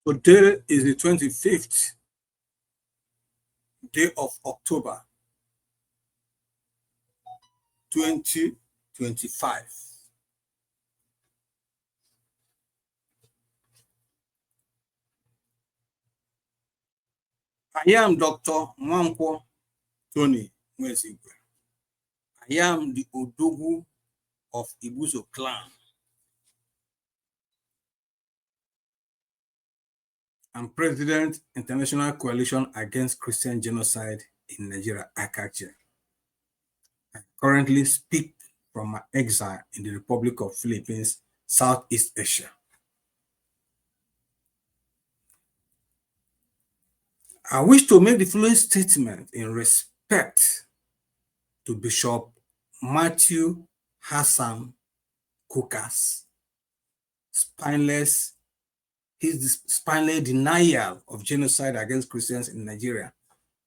Today is the 25th day of October 2025. I am Dr. Mwankwo Tony Mwesigwe. I am the Odogu of Ibuso clan. I'm President, International Coalition Against Christian Genocide in Nigeria, Kukah'S. I currently speak from my exile in the Republic of Philippines, Southeast Asia. I wish to make the following statement in respect to Bishop Matthew Hassan Kukah'S his spineless denial of genocide against Christians in Nigeria,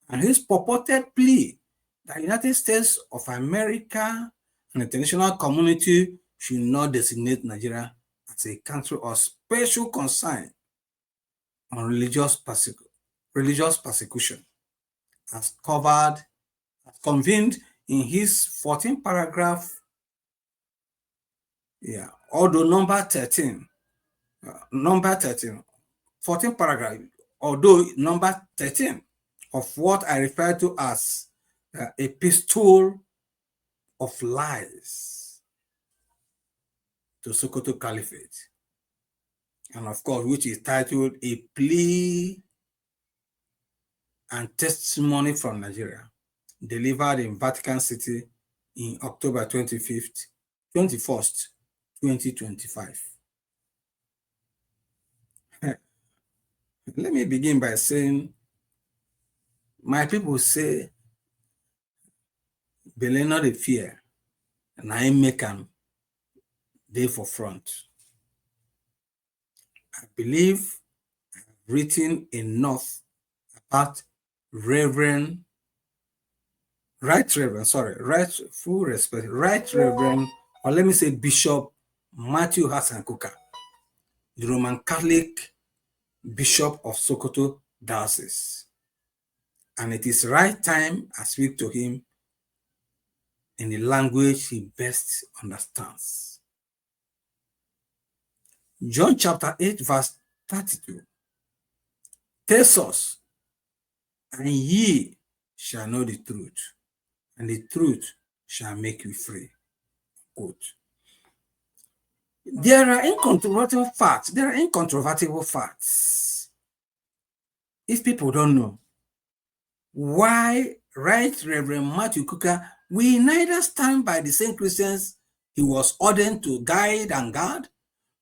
and his purported plea that the United States of America and the international community should not designate Nigeria as a country of special concern on religious persecution, as convened in his 14-paragraph, although number 13, 14 paragraph, although number 13 of what I refer to as a pistol of lies to Sokoto Caliphate, and of course, which is titled A Plea and Testimony from Nigeria, delivered in Vatican City in October 21st, 2025. Let me begin by saying, my people say, believe not the fear, and I make them day for front. I believe I've written enough about Right Reverend, or let me say Bishop Matthew Hassan Kukah, the Roman Catholic Bishop of Sokoto Diocese. And it is right time I speak to him in the language he best understands. John chapter 8, verse 32 tells us, and ye shall know the truth, and the truth shall make you free. Quote. There are incontrovertible facts. If people don't know why Right Reverend Matthew Kukah will neither stand by the same Christians he was ordained to guide and guard,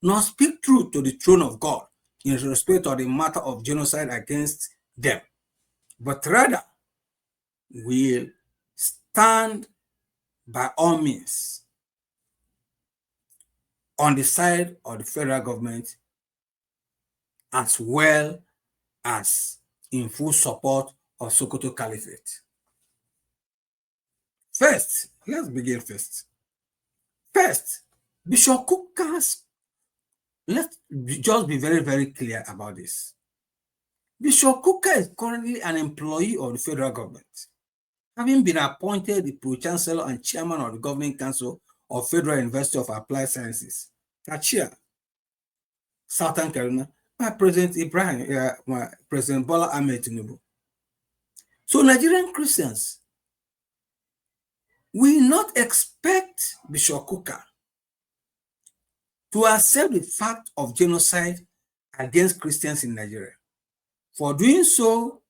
nor speak truth to the throne of God in respect of the matter of genocide against them, but rather will stand by all means on the side of the federal government, as well as in full support of Sokoto Caliphate. First, let's begin first. First, Bishop Kukah'S, let's just be very, very clear about this. Bishop Kukah is currently an employee of the federal government, having been appointed the Pro-Chancellor and Chairman of the Governing Council of Federal University of Applied Sciences, Kachia, Southern Carolina, by President Bola Ahmed Tinubu. So Nigerian Christians will not expect Bishop Kukah to accept the fact of genocide against Christians in Nigeria. For doing so,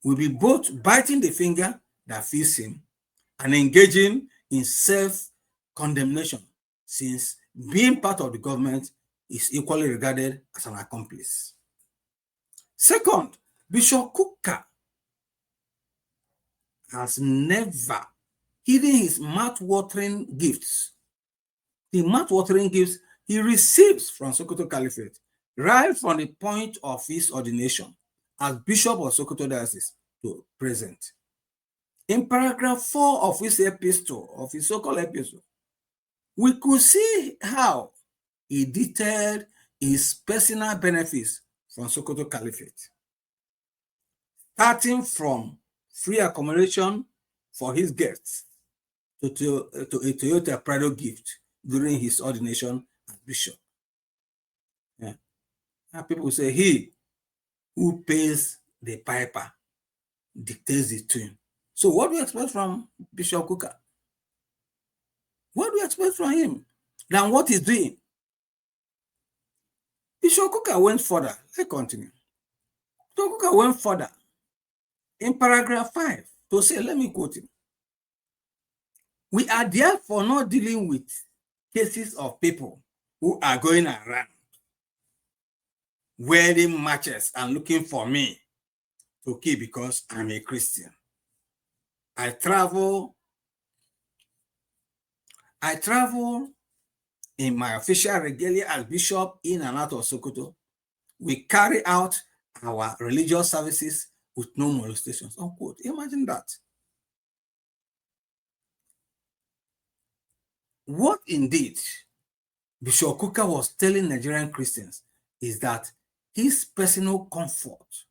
will be both biting the finger that feeds him and engaging in self-condemnation, since being part of the government is equally regarded as an accomplice. Second, Bishop Kukah has never hidden his mouth-watering gifts. The mouth-watering gifts he receives from Sokoto Caliphate right from the point of his ordination as Bishop of Sokoto Diocese to present. In paragraph 4 of his so-called epistle, we could see how he detailed his personal benefits from Sokoto Caliphate, starting from free accommodation for his guests to a Toyota Prado gift during his ordination as bishop. Yeah. And people say, he who pays the piper dictates the tune. So what do you expect from Bishop Kukah? What do you expect from him than what he's doing? Bishop Kukah went further. Let's continue. Bishop Kukah went further in paragraph 5 to say, let me quote him. We are therefore not dealing with cases of people who are going around wearing matches and looking for me to kill because I'm a Christian. I travel in my official regalia as bishop in and out of Sokoto. We carry out our religious services with no molestations, unquote. Imagine that. What indeed Bishop Kukah was telling Nigerian Christians is that his personal comfort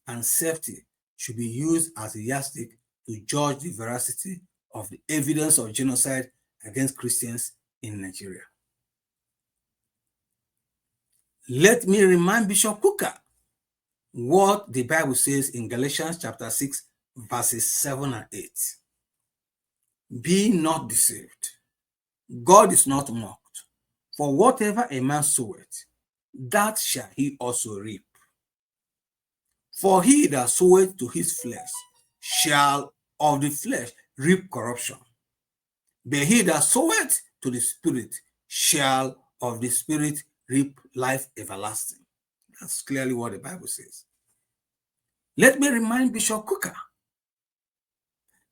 and safety should be used as a yardstick to judge the veracity of the evidence of genocide against Christians in Nigeria. Let me remind Bishop Kukah what the Bible says in Galatians chapter 6, verses 7 and 8. Be not deceived. God is not mocked. For whatever a man soweth, that shall he also reap. For he that soweth to his flesh shall of the flesh reap corruption. But he that soweth to the Spirit shall of the Spirit reap life everlasting. That's clearly what the Bible says. Let me remind Bishop Kukah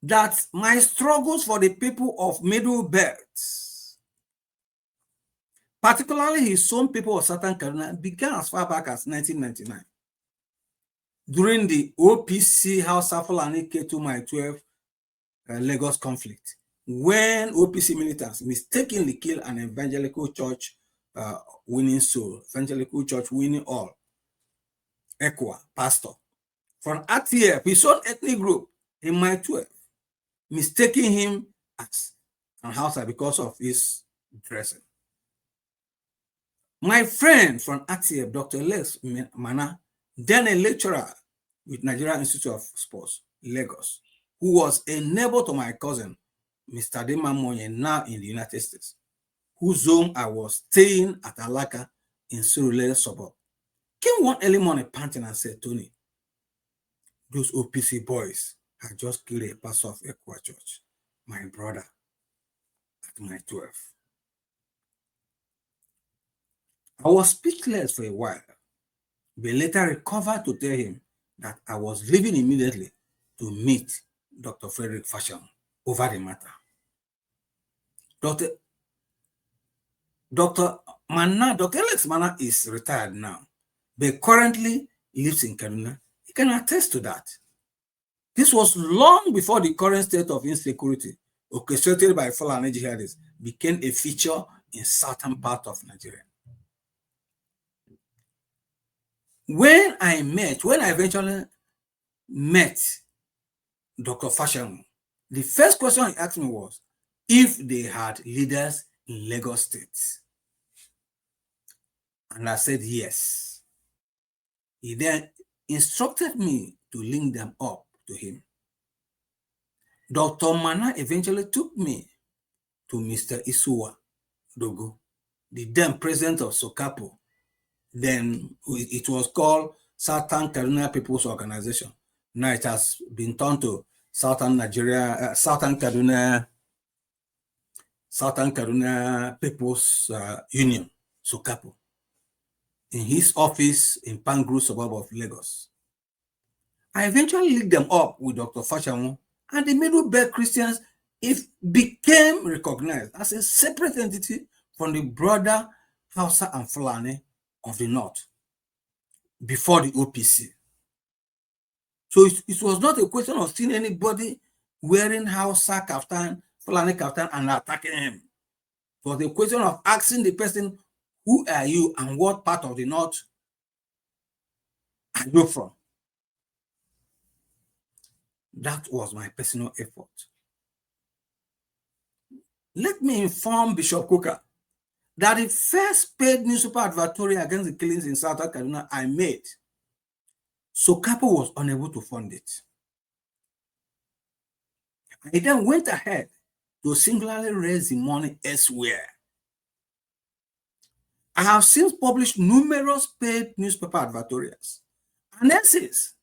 that my struggles for the people of Middle Belt, particularly his own people of Southern Kaduna, began as far back as 1999. During the OPC Hausa Fulani K2 12 Lagos conflict, when OPC militants mistakenly killed an evangelical church winning soul, evangelical church winning all, Ekwa, pastor, from ATF, his own ethnic group in my 12, mistaking him as an Hausa because of his dressing. My friend from ATF, Dr. Lex Mana, then a lecturer with Nigerian Institute of Sports, Lagos, who was a neighbor to my cousin, Mr. Dema Moye, now in the United States, whose home I was staying at Alaka in Surulere suburb, came one early morning panting and said, Tony, those OPC boys had just killed a pastor of Ekwa Church, my brother, at my 12. I was speechless for a while, but later recovered to tell him that I was leaving immediately to meet Dr. Frederick Fashion over the matter. Dr. Alex Mana is retired now, but currently lives in Kaduna. He can attest to that. This was long before the current state of insecurity, orchestrated by Fulani jihadists, became a feature in southern part of Nigeria. When I eventually met Dr. Fashion, the first question he asked me was if they had leaders in Lagos State. And I said yes. He then instructed me to link them up to him. Dr. Mana eventually took me to Mr. Isuwa Dogo, the then president of Sokapo. Then it was called Southern Kaduna People's Organization. Now it has been turned to Southern Kaduna People's Union, Sokapo, in his office in Pangru suburb of Lagos. I eventually linked them up with Dr. Fashamu, and the Middle Belt Christians became recognized as a separate entity from the broader Hausa and Fulani of the North before the OPC. So it was not a question of seeing anybody wearing Hausa kaftan, Fulani kaftan, and attacking him. It was a question of asking the person, who are you and what part of the North are you from? That was my personal effort. Let me inform Bishop Kukah that the first paid newspaper advertorial against the killings in Southern Kaduna I made, Sokapo was unable to fund it. I then went ahead to singularly raise the money elsewhere. I have since published numerous paid newspaper advertorials and essays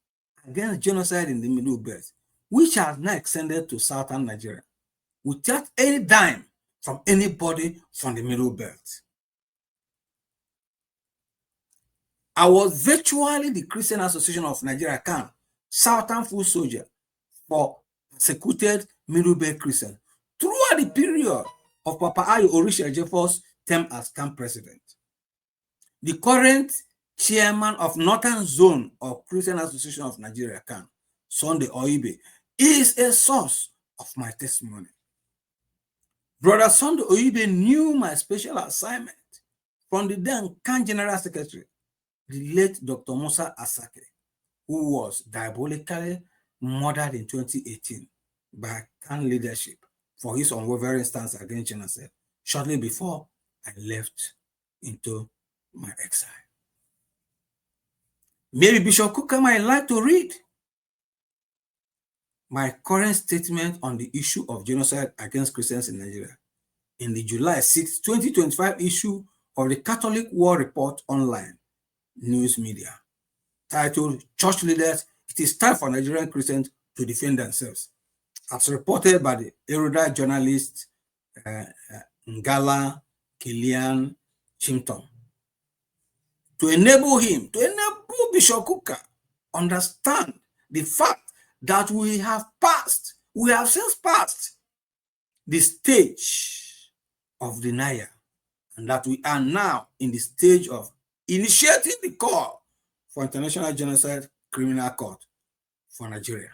against genocide in the Middle Belt, which has now extended to Southern Nigeria, without any dime from anybody from the Middle Belt. I was virtually the Christian Association of Nigeria CAN, Southern Foot Soldier for persecuted Middle Belt Christians throughout the period of Papa Ayo Orisha Ejiofor's term as CAN president. The current chairman of Northern Zone of Christian Association of Nigeria CAN, Sunday Oibe, is a source of my testimony. Brother Sunday Oibe knew my special assignment from the then CAN General Secretary, the late Dr. Musa Asake, who was diabolically murdered in 2018 by CAN leadership for his unwavering stance against genocide shortly before I left into my exile. Maybe Bishop Kukah might like to read my current statement on the issue of genocide against Christians in Nigeria in the July 6, 2025 issue of the Catholic War Report online news media, titled Church Leaders, It is Time for Nigerian Christians to Defend Themselves, as reported by the erudite journalist Ngala Kilian Chimpton. To enable Bishop Kukah understand the fact that we have since passed the stage of denial, and that we are now in the stage of initiating the call for International Genocide Criminal Court for Nigeria.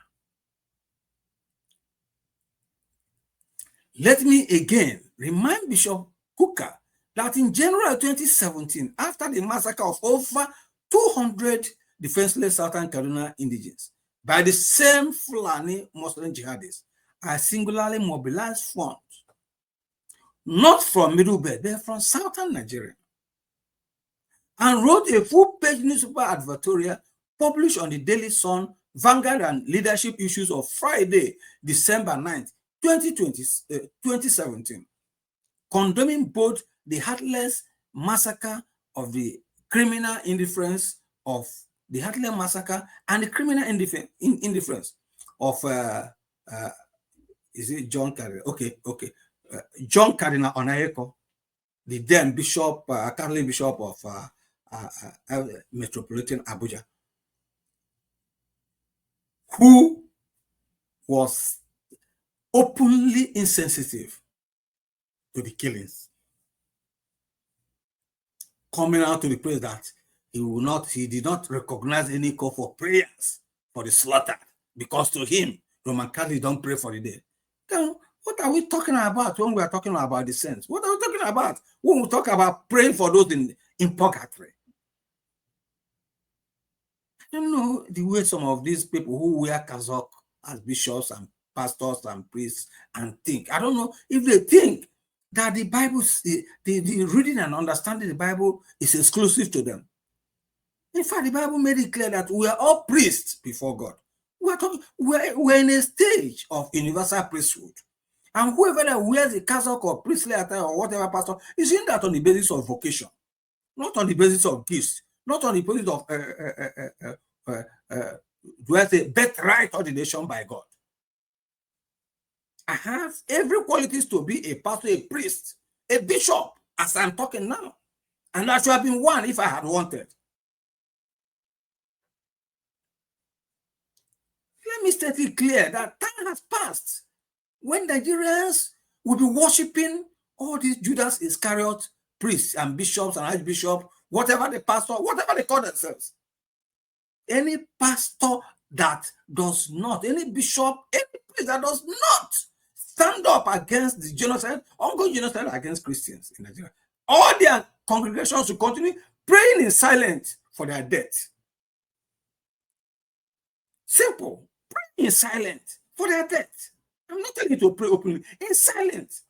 Let me again remind Bishop Kukah that in January 2017, after the massacre of over 200 defenseless Southern Kaduna indigents by the same Fulani Muslim jihadists, I singularly mobilized funds, not from Middle Belt, but from Southern Nigeria, and wrote a full-page newspaper advertorial published on the Daily Sun, Vanguard, and Leadership Issues of Friday, December 9th, 2017, condemning both the heartless massacre of the criminal indifference of the heartless massacre and the criminal indifference of is it John Cardinal? Okay. John Cardinal Onayeko, the then bishop, Catholic bishop of Metropolitan Abuja, who was openly insensitive to the killings, coming out to the place that he did not recognize any call for prayers for the slaughter, because to him, Roman Catholics don't pray for the dead. Then what are we talking about when we are talking about the saints? What are we talking about when we talk about praying for those in purgatory? I don't know the way some of these people who wear cassock as bishops and pastors and priests and think. I don't know if they think that the Bible, the reading and understanding the Bible is exclusive to them. In fact, the Bible made it clear that we are all priests before God. We're in a stage of universal priesthood. And whoever that wears a cassock or priestly attire or whatever pastor is in that on the basis of vocation, not on the basis of gifts, not on the basis of birthright ordination by God. I have every qualities to be a pastor, a priest, a bishop, as I'm talking now. And that should have been one if I had wanted. Let me state it clear that time has passed when Nigerians will be worshiping all these Judas Iscariot priests and bishops and archbishops, whatever the pastor, whatever they call themselves. Any pastor that does not, any bishop, any priest that does not stand up against the genocide, ongoing genocide against Christians in Nigeria, all their congregations will continue praying in silence for their death. Simple. Pray in silence for their death. I'm not telling you to pray openly. In silence.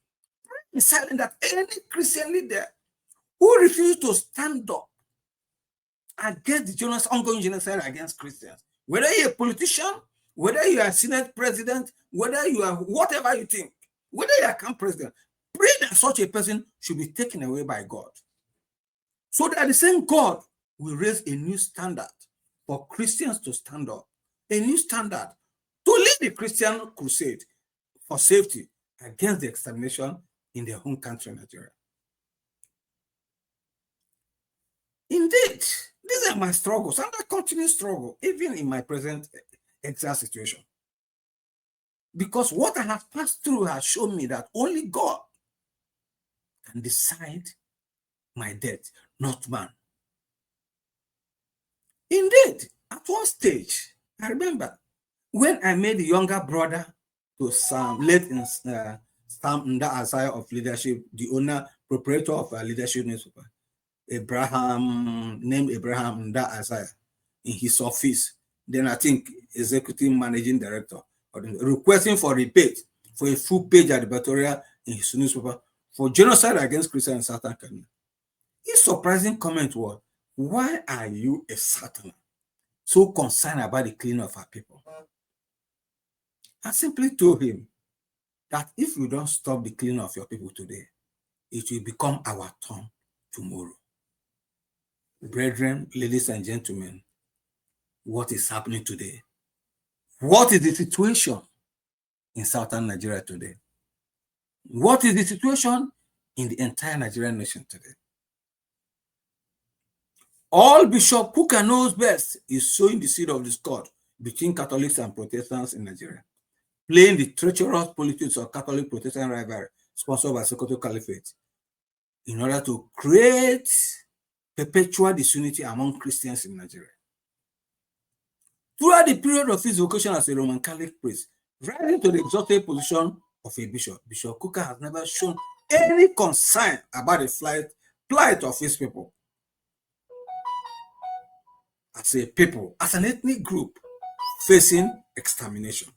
Pray in silence that any Christian leader who refuses to stand up against the ongoing genocide against Christians, whether you're a politician, whether you are a Senate president, whether you are whatever you think, whether you are a camp president, pray that such a person should be taken away by God. So that the same God will raise a new standard for Christians to stand up, a new standard to lead the Christian crusade for safety against the extermination in their home country, Nigeria. Indeed, these are my struggles, and I continue to struggle, even in my present exile situation. Because what I have passed through has shown me that only God can decide my death, not man. Indeed, at one stage, I remember when I made the younger brother to Sam, late in Sam Nda Azaya of Leadership, the owner, proprietor of a leadership newspaper, named Abraham Nda Azaya, in his office. Then I think executive managing director, requesting for rebate for a full page editorial in his newspaper for genocide against Christians in Southern Kenya. His surprising comment was, "Why are you a Southerner so concerned about the cleaning of our people?" I simply told him that if you don't stop the cleaning of your people today, it will become our turn tomorrow. Brethren, ladies and gentlemen, what is happening today? What is the situation in Southern Nigeria today? What is the situation in the entire Nigerian nation today? All Bishop Kukah knows best is sowing the seed of discord between Catholics and Protestants in Nigeria, playing the treacherous politics of Catholic-Protestant rivalry sponsored by Sokoto Caliphate in order to create perpetual disunity among Christians in Nigeria. Throughout the period of his vocation as a Roman Catholic priest, rising to the exalted position of a bishop, Bishop Kukah has never shown any concern about the plight of his people as a people, as an ethnic group facing extermination.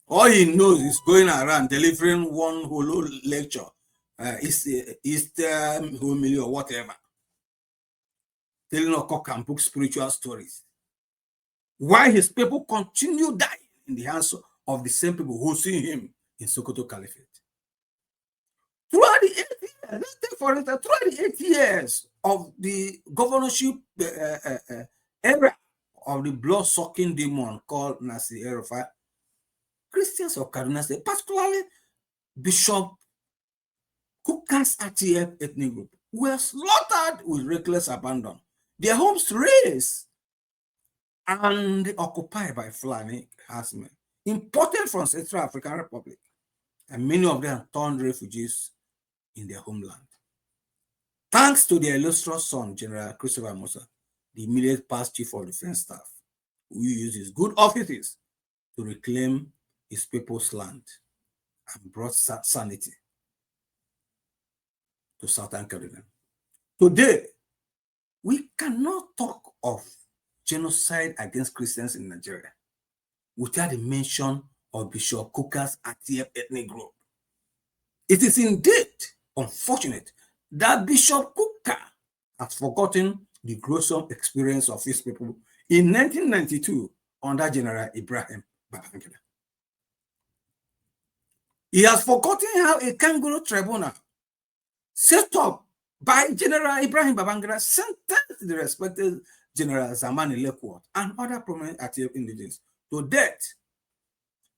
All he knows is going around delivering one whole lecture, Easter homily or whatever, telling a cock and book spiritual stories. While his people continue dying in the hands of the same people who see him in Sokoto Caliphate. Throughout the 8 years, let's take for instance, throughout the 8 years of the governorship era of the blood-sucking demon called Nasir El-Rufai, Christians of Kaduna State, particularly Bishop Kukah'S RTF ethnic group, were slaughtered with reckless abandon. Their homes razed and occupied by Fulani herdsmen, imported from Central African Republic, and many of them turned refugees in their homeland. Thanks to their illustrious son, General Christopher Musa, the immediate past chief of defense staff, who used his good offices to reclaim his people's land and brought sanity to Southern Carolina. Today, we cannot talk of genocide against Christians in Nigeria without the mention of Bishop Kukah'S RTF ethnic group. It is indeed unfortunate that Bishop Kukah has forgotten the gruesome experience of his people in 1992 under General Ibrahim Babangida. He has forgotten how a kangaroo tribunal set up by General Ibrahim Babangida sentenced the respected General Zamani Lekwot and other prominent RTF individuals to death,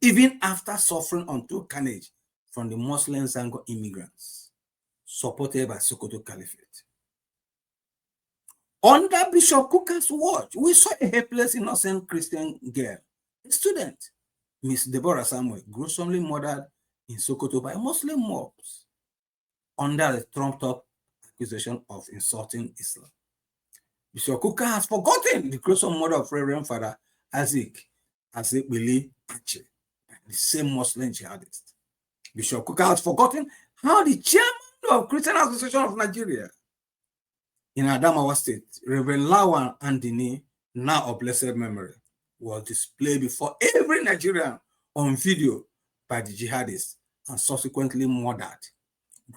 even after suffering untold carnage from the Muslim Zango immigrants supported by Sokoto Caliphate. Under Bishop Kukah's watch, we saw a helpless, innocent Christian girl, a student, Miss Deborah Samuel, gruesomely murdered in Sokoto by Muslim mobs under the trumped-up accusation of insulting Islam. Bishop Kukah has forgotten the gruesome murder of Reverend Father Isaac Billy Ache, the same Muslim jihadist. Bishop Kukah has forgotten how the chairman of Christian Association of Nigeria in Adamawa State, Reverend Lawan Andini, now of blessed memory, was displayed before every Nigerian on video by the jihadists and subsequently murdered.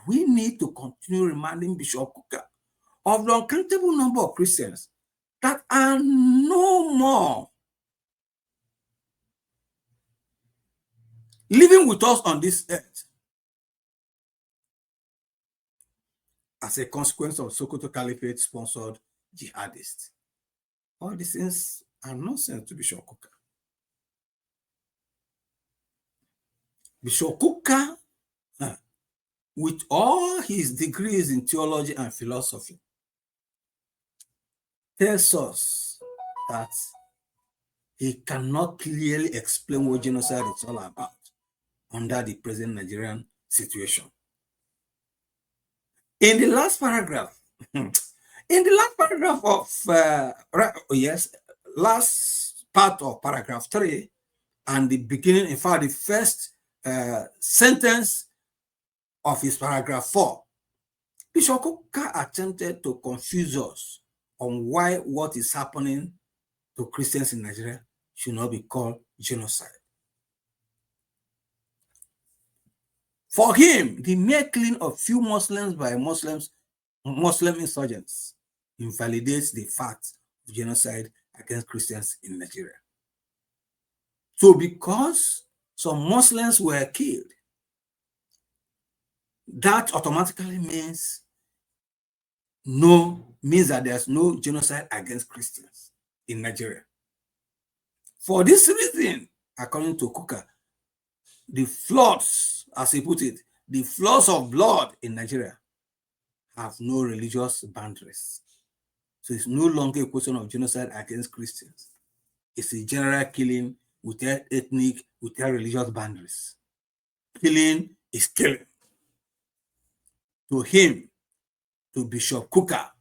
We need to continue reminding Bishop Kukah of the uncountable number of Christians that are no more living with us on this earth as a consequence of Sokoto Caliphate sponsored jihadists. All these things are nonsense to Bishop Kukah. Bishop Kukah, with all his degrees in theology and philosophy, tells us that he cannot clearly explain what genocide is all about under the present Nigerian situation. In the last paragraph, last part of paragraph 3 and the beginning, in fact, the first sentence of his paragraph 4, Bishop Kukah attempted to confuse us on why what is happening to Christians in Nigeria should not be called genocide. For him, the mere killing of few Muslims by Muslim insurgents invalidates the fact of genocide against Christians in Nigeria. So because some Muslims were killed, that automatically means that there's no genocide against Christians in Nigeria. For this reason, according to Kukah, the floods, as he put it, the floods of blood in Nigeria have no religious boundaries. So it's no longer a question of genocide against Christians. It's a general killing without ethnic, without religious boundaries. Killing is killing. To him, to Bishop Kukah,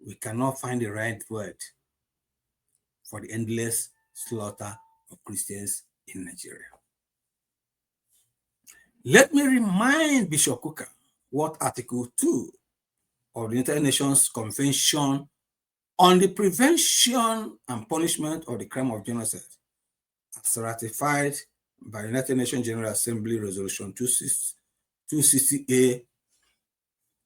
we cannot find the right word for the endless slaughter of Christians in Nigeria. Let me remind Bishop Kukah what Article 2 of the United Nations Convention on the Prevention and Punishment of the Crime of Genocide, as ratified by United Nations General Assembly Resolution 260A,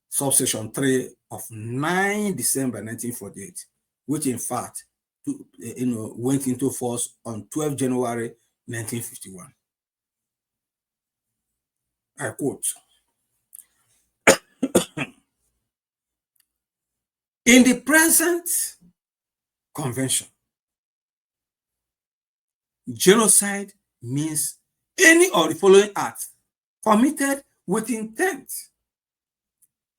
subsection 3 of 9 December 1948, which in fact went into force on 12 January 1951. I quote, in the present convention, genocide means any of the following acts committed with intent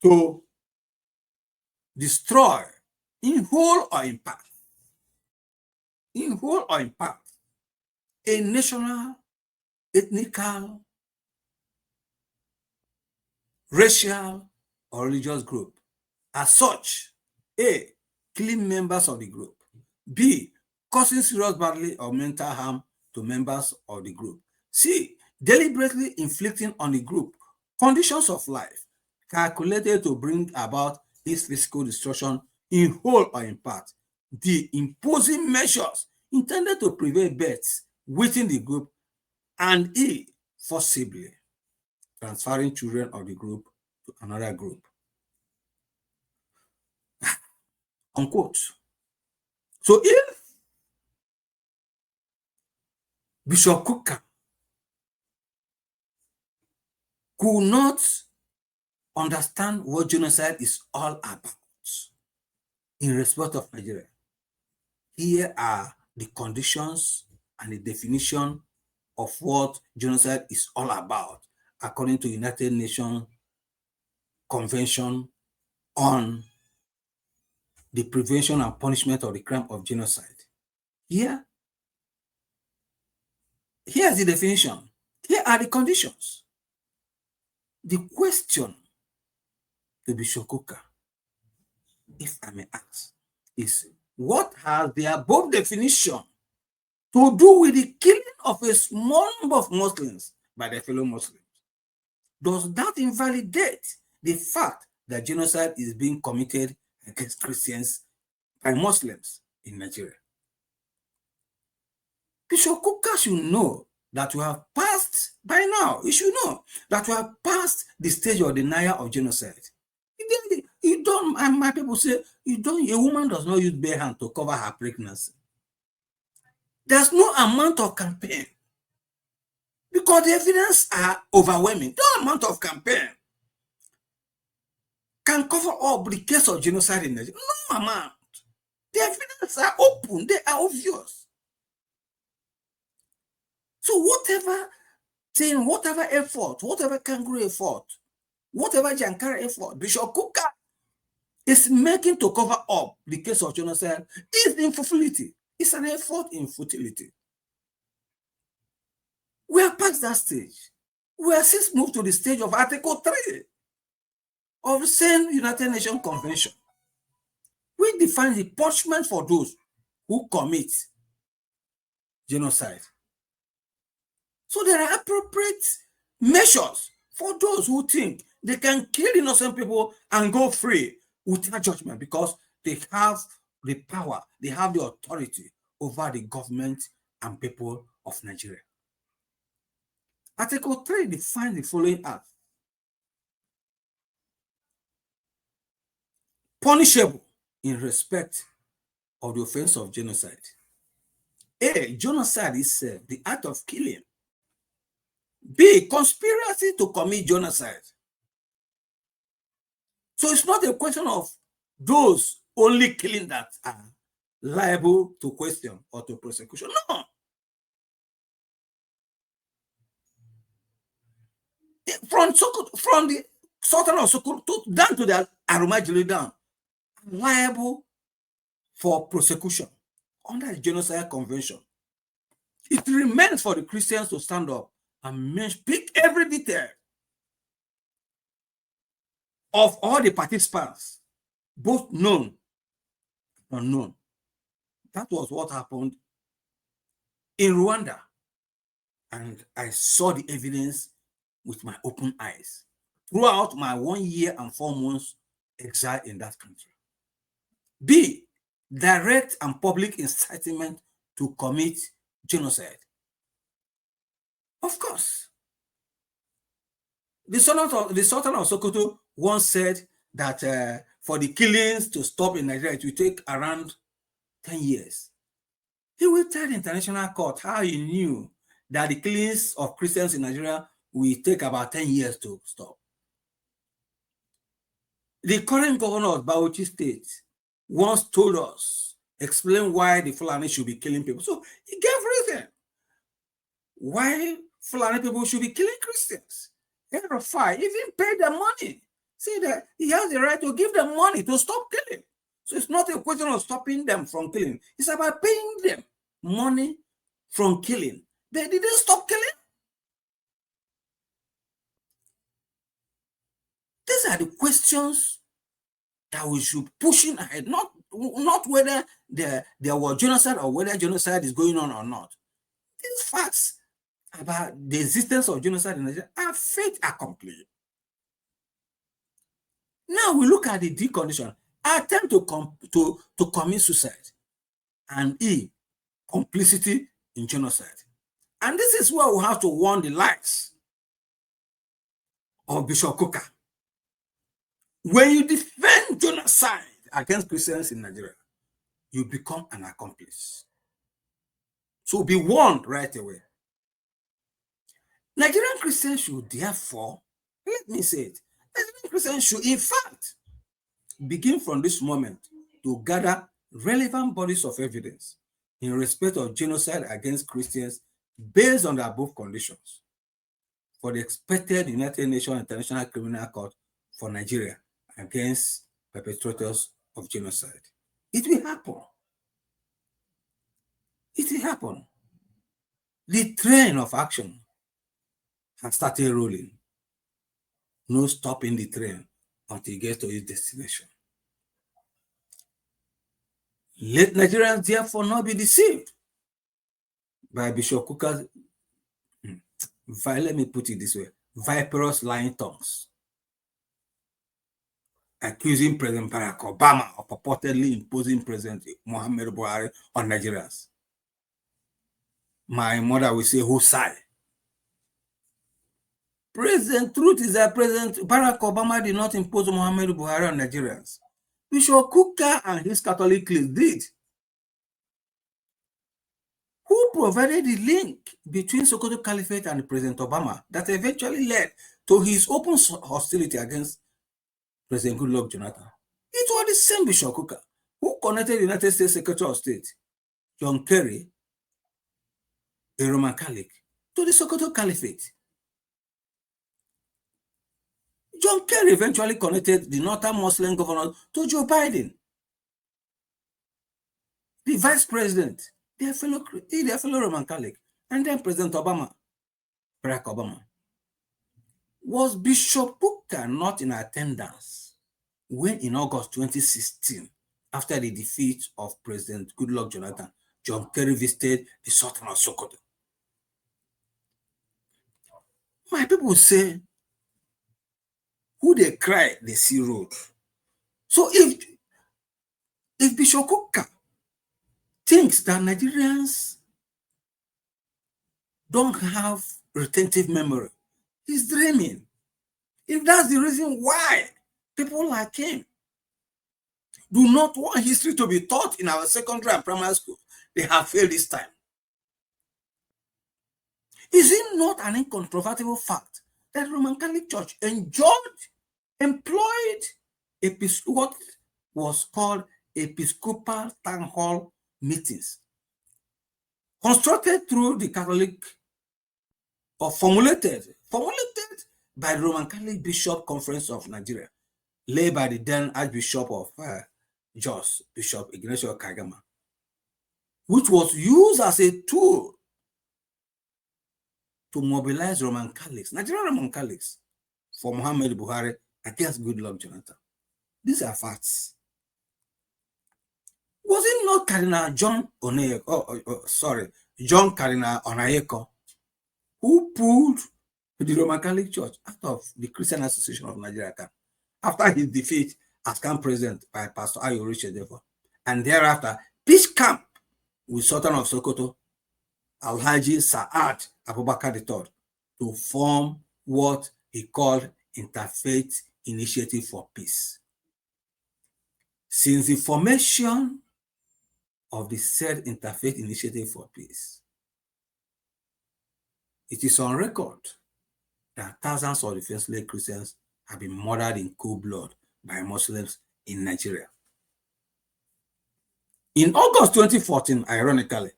to destroy in whole or in part, a national, ethnical, racial, or religious group. As such, A, killing members of the group. B, causing serious bodily or mental harm to members of the group. C, deliberately inflicting on the group conditions of life calculated to bring about its physical destruction in whole or in part. D, imposing measures intended to prevent deaths within the group. And E, forcibly transferring children of the group to another group. Unquote. So if Bishop Kukah could not understand what genocide is all about in respect of Nigeria, here are the conditions and the definition of what genocide is all about according to United Nations Convention on the Prevention and Punishment of the Crime of Genocide. Here's the definition. Here are the conditions. The question to Bishop Kukah, if I may ask, is what has the above definition to do with the killing of a small number of Muslims by their fellow Muslims? Does that invalidate the fact that genocide is being committed against Christians by Muslims in Nigeria. Bishop Kukah should know that we have passed, by now, you should know that we have passed the stage of denial of genocide. You don't, and my people say, a woman does not use bare hand to cover her pregnancy. There's no amount of campaign because the evidence are overwhelming. No amount of campaign can cover up the case of genocide in Nigeria. No amount. The evidence are open, they are obvious. So whatever thing, whatever effort, whatever kangaroo effort, whatever Jankara effort, Bishop Kukah is making to cover up the case of genocide is in futility. It's an effort in futility. We are past that stage. We are since moved to the stage of Article 3 of the same United Nations Convention, which defines the punishment for those who commit genocide. So there are appropriate measures for those who think they can kill innocent people and go free without judgment because they have the power, they have the authority over the government and people of Nigeria. Article 3 defines the following acts. Punishable in respect of the offense of genocide. A, genocide itself, the act of killing. B, conspiracy to commit genocide. So it's not a question of those only killing that are liable to question or to prosecution. No. From the Sultan of Sokoto down to the Arumajili down, liable for prosecution under the Genocide Convention. It remains for the Christians to stand up and speak every detail of all the participants, both known and unknown. That was what happened in Rwanda. And I saw the evidence with my open eyes throughout my 1 year and 4 months exile in that country. B, direct and public incitement to commit genocide. Of course. The Sultan of Sokoto once said that for the killings to stop in Nigeria, it will take around 10 years. He will tell the international court how he knew that the killings of Christians in Nigeria will take about 10 years to stop. The current governor of Bauchi State once told us, explain why the Fulani should be killing people. So he gave reason why Fulani people should be killing Christians. Erafai even paid them money. Say that he has the right to give them money to stop killing. So it's not a question of stopping them from killing. It's about paying them money from killing. They didn't stop killing. These are the questions that we should push in ahead, not whether there was genocide or whether genocide is going on or not. These facts about the existence of genocide in Nigeria are fait accompli. Now we look at the D condition, attempt to commit suicide, and E, complicity in genocide. And this is where we have to warn the likes of Bishop Kukah. When you defend genocide against Christians in Nigeria, you become an accomplice. So be warned right away. Nigerian Christians should therefore, let me say it, Nigerian Christians should in fact begin from this moment to gather relevant bodies of evidence in respect of genocide against Christians based on the above conditions for the expected United Nations International Criminal Court for Nigeria against perpetrators of genocide. It will happen. It will happen. The train of action has started rolling. No stopping the train until it gets to its destination. Let Nigerians therefore not be deceived by Bishop Kukah's, let me put it this way, viperous lying tongues. accusing President Barack Obama of purportedly imposing President Muhammadu Buhari on Nigerians. My mother will say, whose side? Truth is that President Barack Obama did not impose Muhammadu Buhari on Nigerians. Bishop Kukah and his Catholic clique did. Who provided the link between Sokoto Caliphate and President Obama that eventually led to his open hostility against President Goodluck Jonathan? It was the same Bishop Kukah who connected the United States Secretary of State, John Kerry, a Roman Catholic, to the Sokoto Caliphate. John Kerry eventually connected the northern Muslim governor to Joe Biden, the vice president, their fellow Roman Catholic, and then President Obama, Barack Obama. Was Bishop Kukah not in attendance when in August 2016, after the defeat of President Goodluck Jonathan, John Kerry visited the Sultan of Sokoto? My people say, who they cry, they see road. So if Bishop Kukah thinks that Nigerians don't have retentive memory, he's dreaming. If that's the reason why people like him do not want history to be taught in our secondary and primary school, they have failed this time. Is it not an incontrovertible fact that the Roman Catholic Church employed what was called Episcopal Town Hall meetings, constructed through the Catholic, or formulated by the Roman Catholic Bishop Conference of Nigeria, led by the then Archbishop of Jos, Bishop Ignacio Kagama, which was used as a tool to mobilize Roman Catholics, Nigerian Roman Catholics, for Muhammadu Buhari against Goodluck Jonathan. These are facts. Was it not Cardinal John Cardinal Onayeko, who pulled the Roman Catholic Church out of the Christian Association of Nigeria after his defeat as camp president by Pastor Ayo Richardson, and thereafter peace camp with Sultan of Sokoto, Alhaji Sa'ad Abubakar III, to form what he called Interfaith Initiative for Peace. Since the formation of the said Interfaith Initiative for Peace, it is on record that thousands of defenseless Christians have been murdered in cold blood by Muslims in Nigeria. In August 2014, ironically,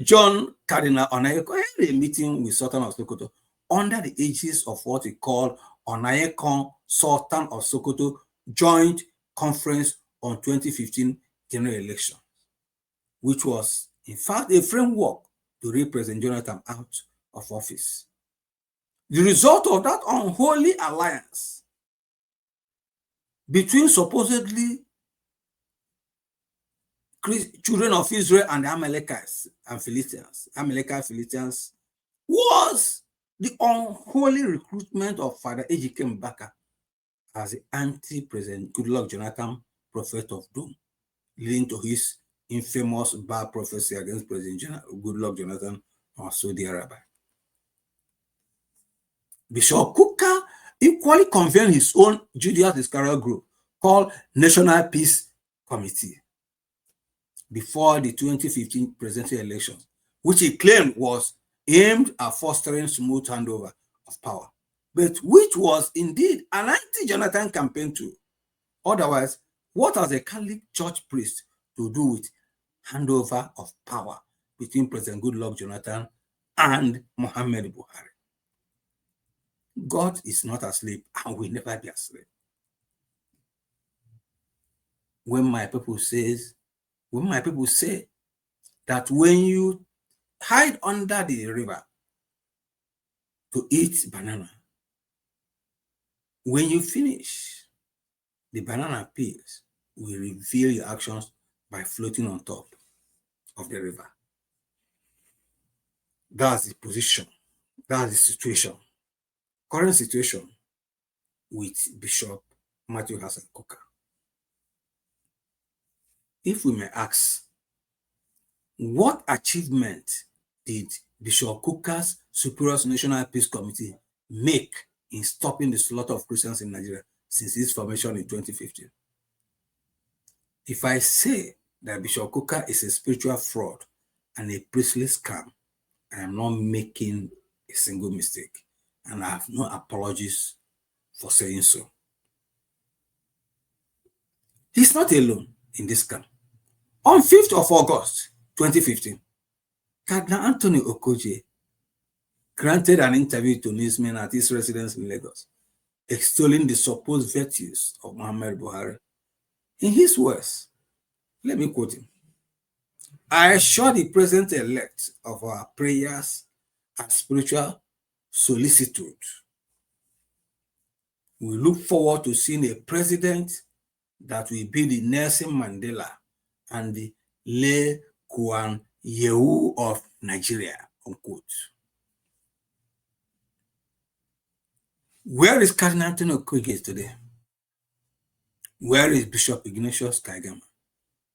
John Cardinal Onayeko had a meeting with Sultan of Sokoto under the aegis of what he called Onayeko Sultan of Sokoto Joint Conference on 2015 general election, which was, in fact, a framework to represent Jonathan out of office. The result of that unholy alliance between supposedly children of Israel and the Amalekites and Philistines, Philistines, was the unholy recruitment of Father Ejike Mbaka as the anti-President Goodluck Jonathan prophet of doom, leading to his infamous bad prophecy against President Goodluck Jonathan on Saudi Arabia. Bishop Kukah equally convened his own Judas Iscariot group called National Peace Committee before the 2015 presidential elections, which he claimed was aimed at fostering smooth handover of power, but which was indeed an anti-Jonathan campaign too. Otherwise, what has a Catholic church priest to do with handover of power between President Goodluck Jonathan and Muhammadu Buhari? God is not asleep and will never be asleep. When my people say that when you hide under the river to eat banana, when you finish, the banana peels will reveal your actions by floating on top of the river. That's the position. That's the situation. Current situation with Bishop Matthew Hassan Kukah. If we may ask, what achievement did Bishop Kukah's Superior National Peace Committee make in stopping the slaughter of Christians in Nigeria since its formation in 2015? If I say that Bishop Kukah is a spiritual fraud and a priestly scam, I am not making a single mistake, and I have no apologies for saying so. He's not alone in this scam. On 5th of August 2015, Cardinal Anthony Okoje granted an interview to newsmen at his residence in Lagos, extolling the supposed virtues of Muhammad Buhari. In his words, let me quote him: "I assure the president-elect of our prayers and spiritual solicitude. We look forward to seeing a president that will be the Nelson Mandela and the Lee Kuan Yew of Nigeria," unquote. Where is Cardinal Anthony Okoje today? Where is Bishop Ignatius Kaigama?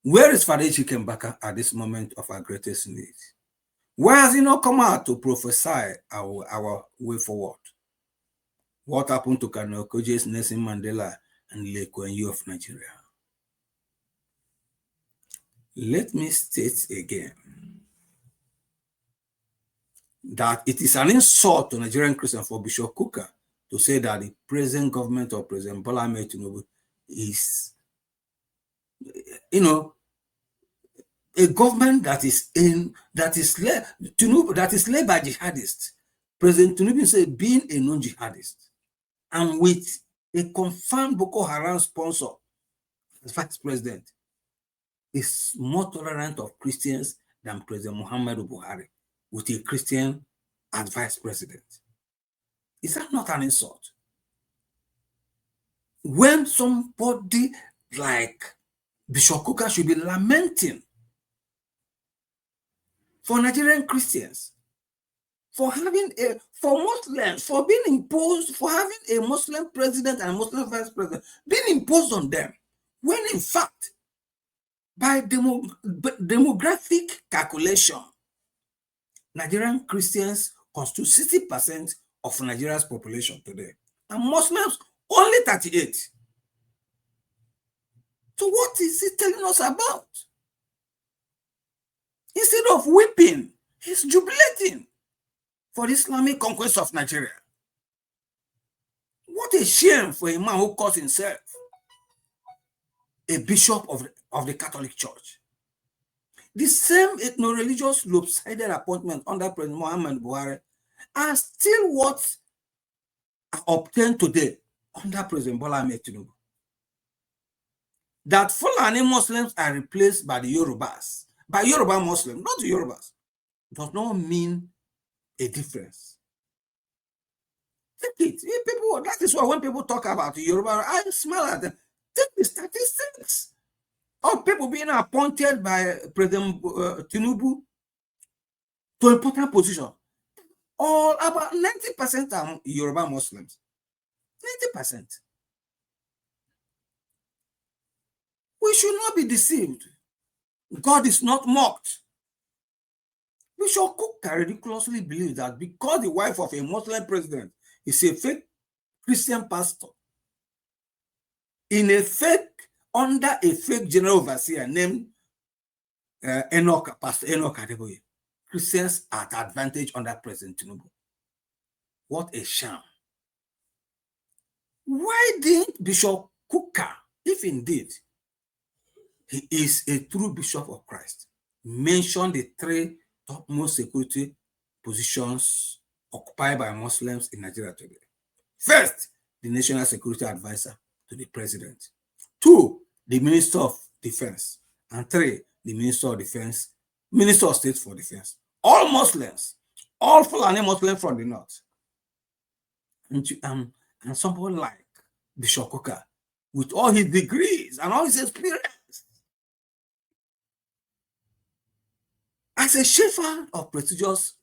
Where is Father Chikembaka at this moment of our greatest need? Why has he not come out to prophesy our way forward? What happened to Cardinal Okoje's Nelson Mandela and Lee Kuan Yew of Nigeria? Let me state again that it is an insult to Nigerian Christians for Bishop Kukah to say that the present government of President Bola Ahmed Tinubu is, a government that is led by jihadists. President Tinubu said being a non-jihadist and with a confirmed Boko Haram sponsor as vice president is more tolerant of Christians than President Muhammadu Buhari with a Christian as vice president. Is that not an insult? When somebody like Bishop Kukah should be lamenting for Nigerian Christians, for having for Muslims, for being imposed, for having a Muslim president and a Muslim vice president being imposed on them, when in fact, by demographic calculation, Nigerian Christians constitute 60% of Nigeria's population today, and Muslims only 38%. So what is he telling us about? Instead of weeping, he's jubilating for the Islamic conquest of Nigeria. What a shame for a man who calls himself a bishop of the Catholic Church. The same ethno-religious lopsided appointment under President Muhammad Buhari are still what are obtained today under President Bola Ahmed Tinubu. That Fulani Muslims are replaced by the Yorubas, by Yoruba Muslims, not the Yorubas, does not mean a difference. Take it. People, that is why when people talk about the Yoruba, I smile at them. Take the statistics of people being appointed by President Tinubu to important position. All about 90% are Yoruba Muslims. 90%. We should not be deceived. God is not mocked. Bishop Kukah ridiculously believes that because the wife of a Muslim president is a fake Christian pastor under a fake general overseer named Pastor Enoch Adeboye, Christians are at advantage under President Tinubu. What a sham. Why didn't Bishop Kukah, if indeed he is a true bishop of Christ, mention the 3 topmost security positions occupied by Muslims in Nigeria today? First, the National Security Advisor to the President. 2, the Minister of Defense. And 3, the Minister of Defense, Minister of State for Defense. All Muslims, all Fulani Muslims from the north. And somebody like Bishop Kukah, with all his degrees and all his experience, as a shepherd of prestigious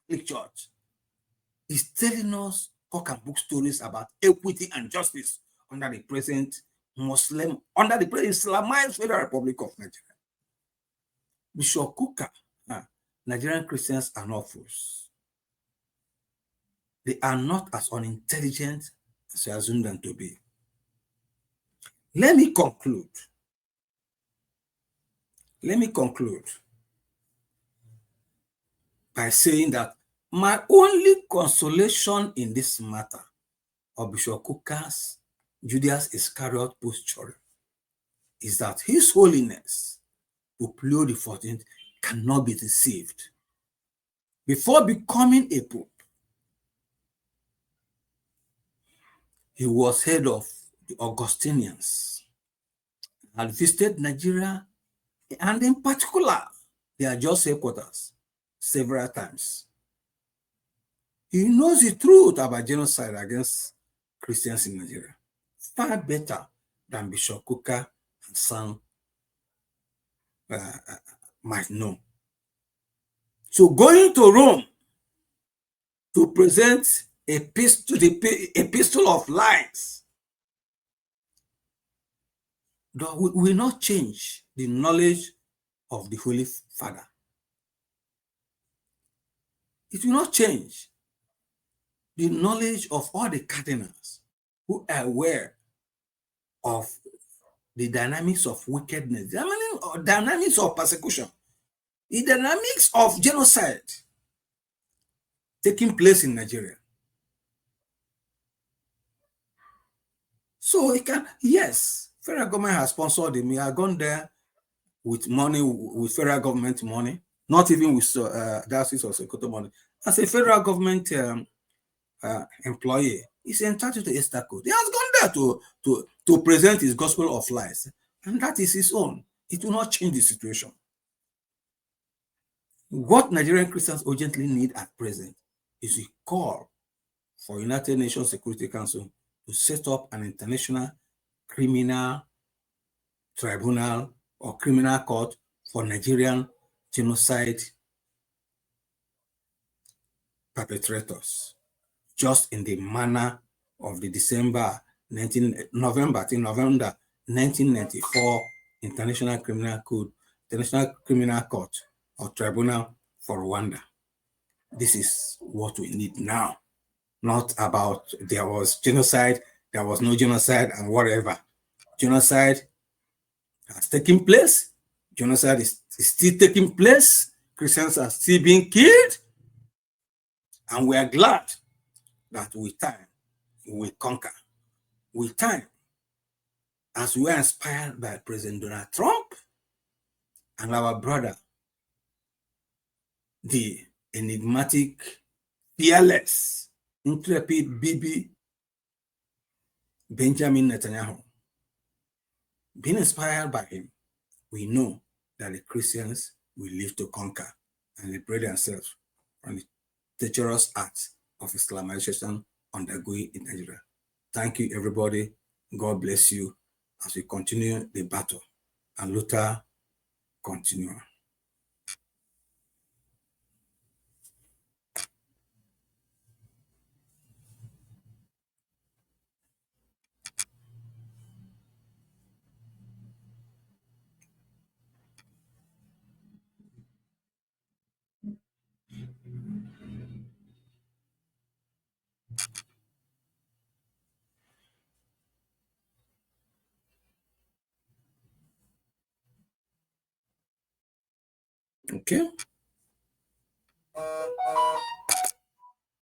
Catholic Church, is telling us cock and book stories about equity and justice under the present Islamized Federal Republic of Nigeria. Bishop Kukah, Nigerian Christians are not fools. They are not as unintelligent as you assume them to be. Let me conclude. By saying that my only consolation in this matter of Bishop Kukah's Judas Iscariot post-chorum is that His Holiness, Pope Leo XIV, cannot be deceived. Before becoming a pope, he was head of the Augustinians, had visited Nigeria, and in particular, their just headquarters several times. He knows the truth about genocide against Christians in Nigeria far better than Bishop Kukah and son might know. So going to Rome to present a epistle of lies will not change the knowledge of the Holy Father. It will not change the knowledge of all the cardinals who are aware of the dynamics of wickedness, the dynamics of persecution, the dynamics of genocide taking place in Nigeria. So it can, yes, federal government has sponsored him. He has gone there with money, with federal government money, not even with diocese or Sokoto money. As a federal government employee, he's entitled to Easter code. He has gone there to present his gospel of lies, and that is his own. It will not change the situation. What Nigerian Christians urgently need at present is a call for United Nations Security Council to set up an international criminal tribunal or criminal court for Nigerian genocide perpetrators, just in the manner of the November 1994 International Criminal Court or Tribunal for Rwanda. This is what we need now, not about there was genocide, there was no genocide, and whatever. Genocide has taken place. Genocide is still taking place. Christians are still being killed. And we are glad that with time, we conquer. With time, as we are inspired by President Donald Trump and our brother, the enigmatic, fearless, intrepid Bibi Benjamin Netanyahu. Being inspired by him, we know that the Christians will live to conquer and liberate themselves from the treacherous acts of Islamization undergoing in Nigeria. Thank you, everybody. God bless you as we continue the battle. And Luther continue. Okay.